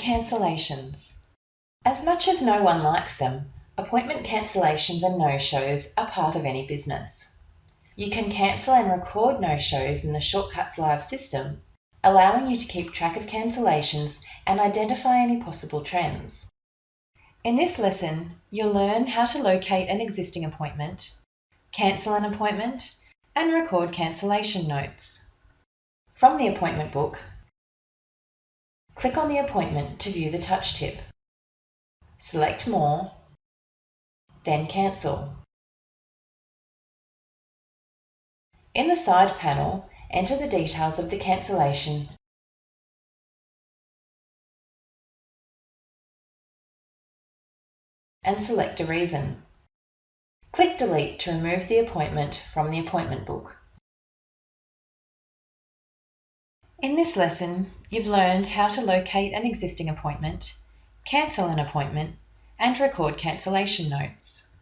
cancellations. As much as no one likes them, appointment cancellations and no-shows are part of any business. You can cancel and record no-shows in the Shortcuts Live system, allowing you to keep track of cancellations and identify any possible trends. In this lesson, you'll learn how to locate an existing appointment, cancel an appointment, and record cancellation notes. From the appointment book, click on the appointment to view the touch tip. Select More, then Cancel. In the side panel, enter the details of the cancellation and select a reason. Click Delete to remove the appointment from the appointment book. In this lesson, you've learned how to locate an existing appointment, cancel an appointment, and record cancellation notes.